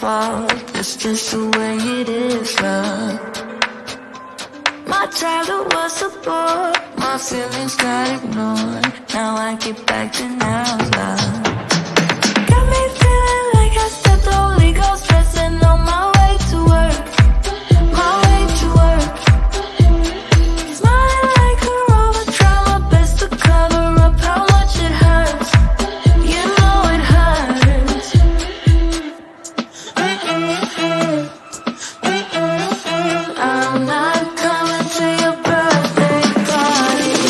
fault. It's just the way it is, love. My childhood was a bore. My feelings got ignored. Now I get back to now, love. Got me feeling like I stepped on legal stressing on my way to work. My way to work. Smiling like a robot, try my best to cover up how much it hurts. You know it hurts. I'm not coming to your birthday party.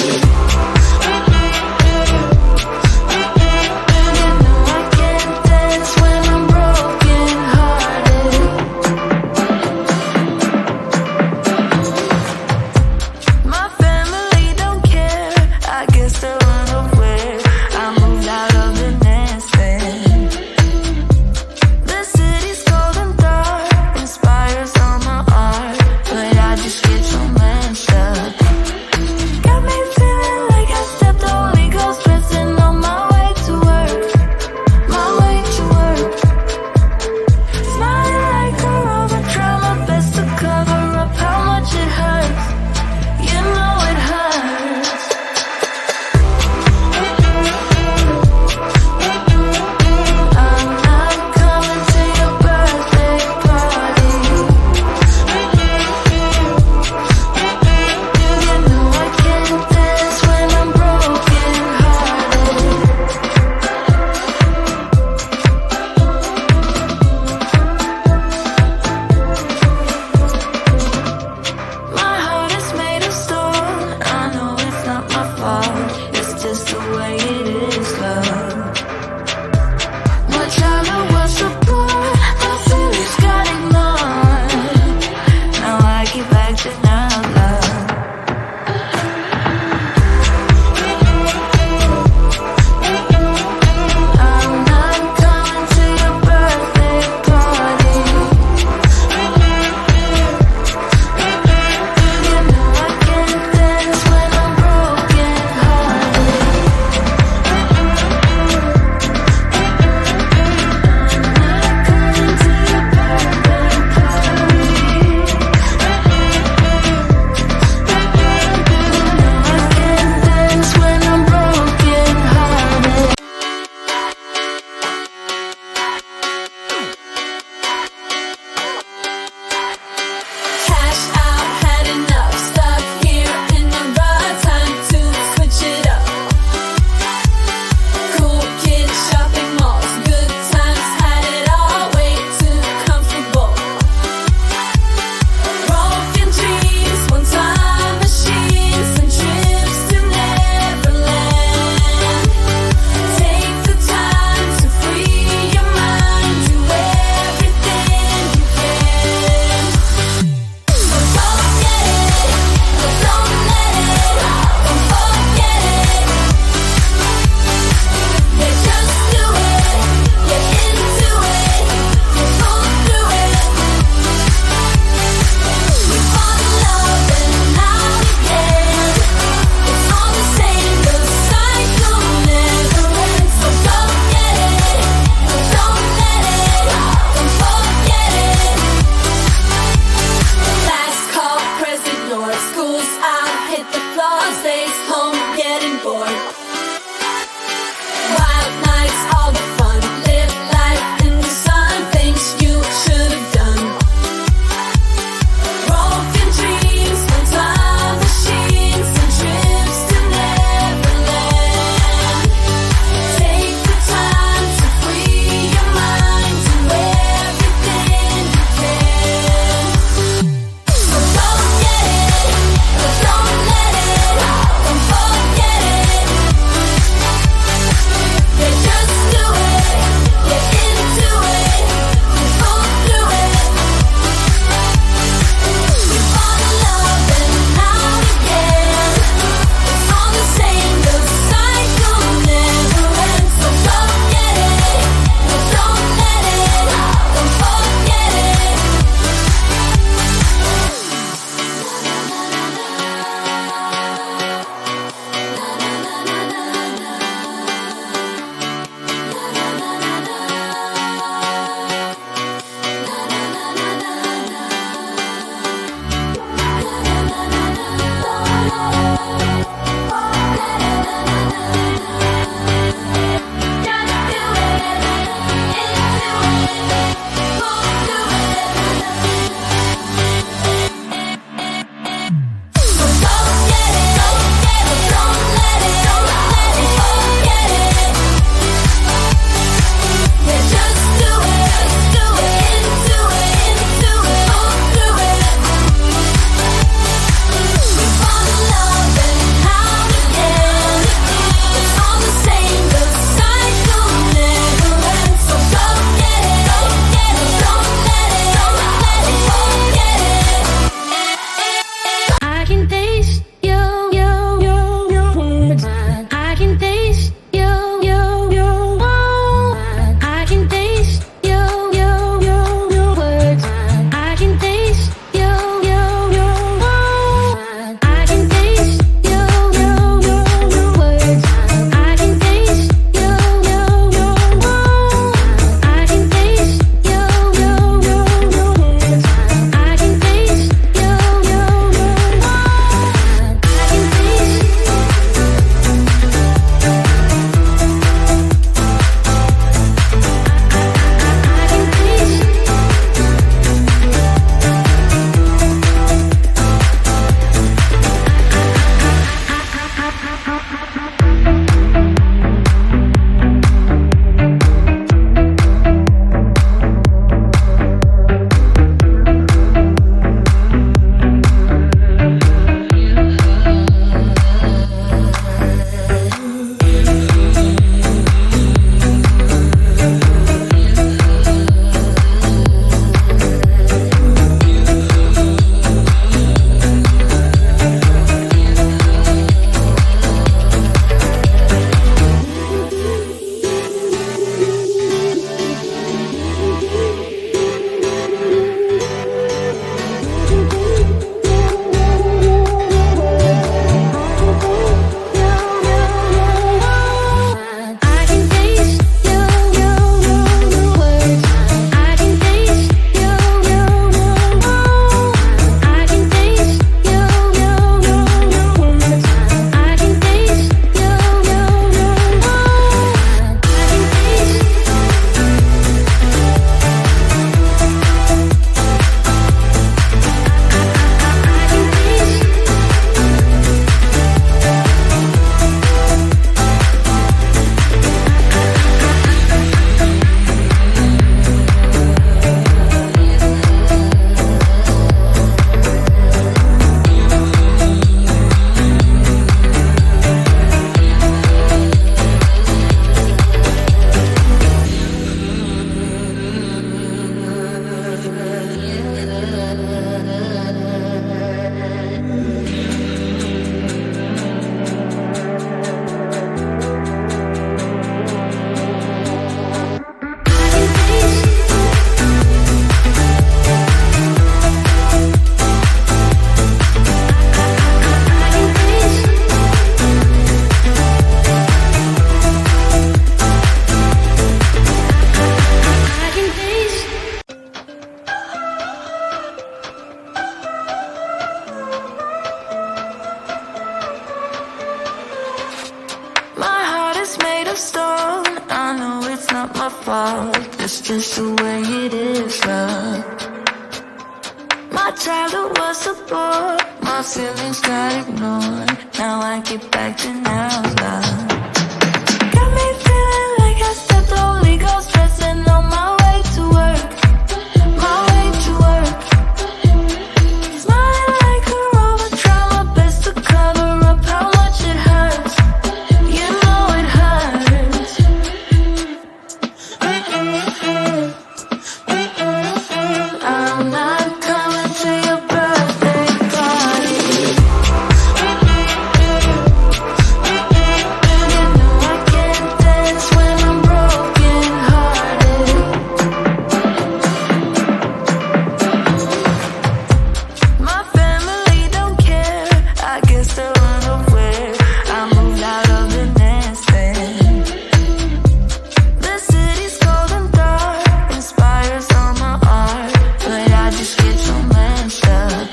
fault, it's just the way it is, love. My childhood was a bore, my feelings got ignored. Now I get back to now, love. Got me feeling like I stepped on legal stressing on my way to work, my way to work. Smiling like a robot, try my best to cover up how much it hurts. You know it hurts. I'm not coming to your birthday party. You know I can't dance when I'm broken hearted. My family don't care, I guess they're unaware. I moved out of the nest then. The city's cold and dark, inspires all my art, but I just get so messed up.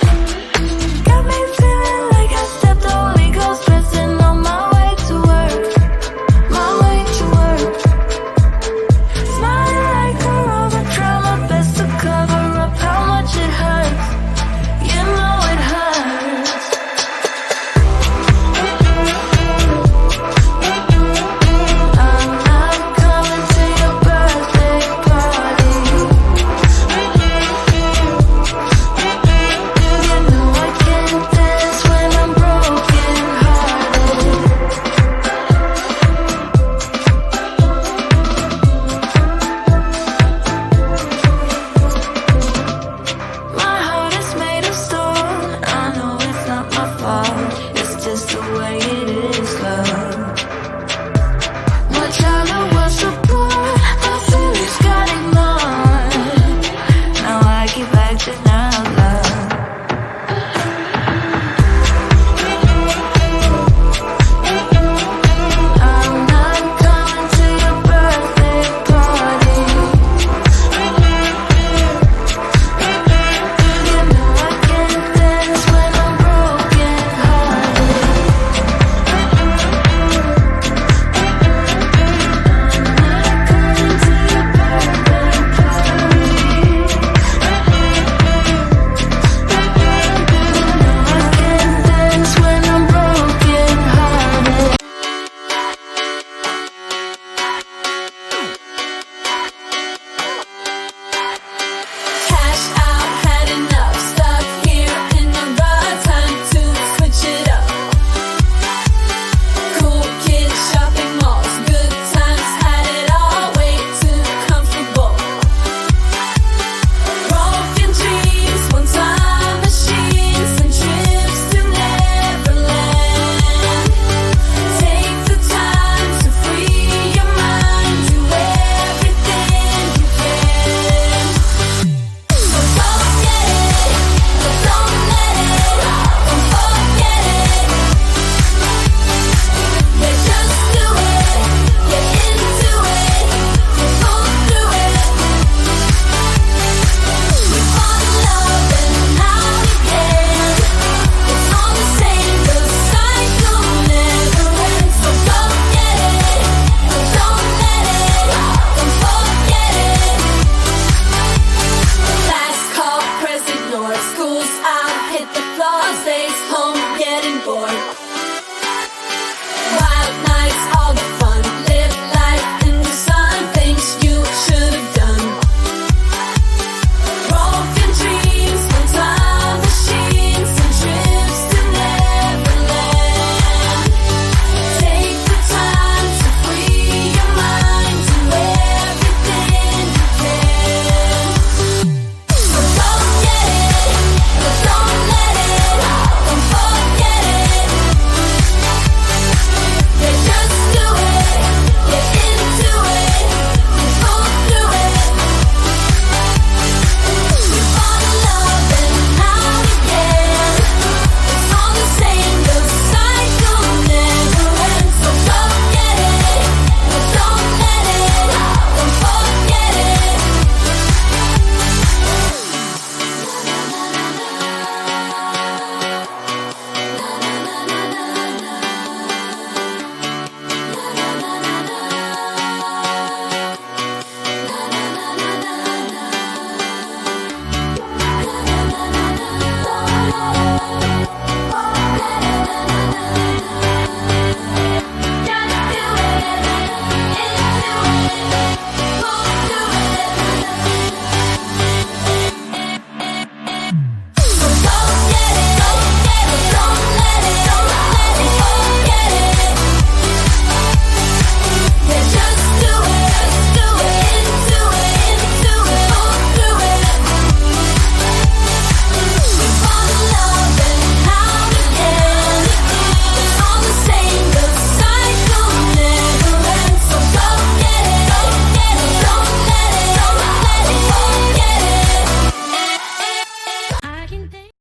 Got me feeling like I stepped on legal stressing on my way to work, my way to work. Smiling like a robot, try my best to cover up how much it hurts. You know it hurts. I'm not coming to your birthday party. You know I can't dance when I'm broken hearted. My heart is made of stone, I know it's not my fault, it's just the way it is, love. My childhood was a bore, my feelings got ignored. Now I get back to now, love. I'm not coming to your birthday party. You know I can't dance when I'm broken hearted. love.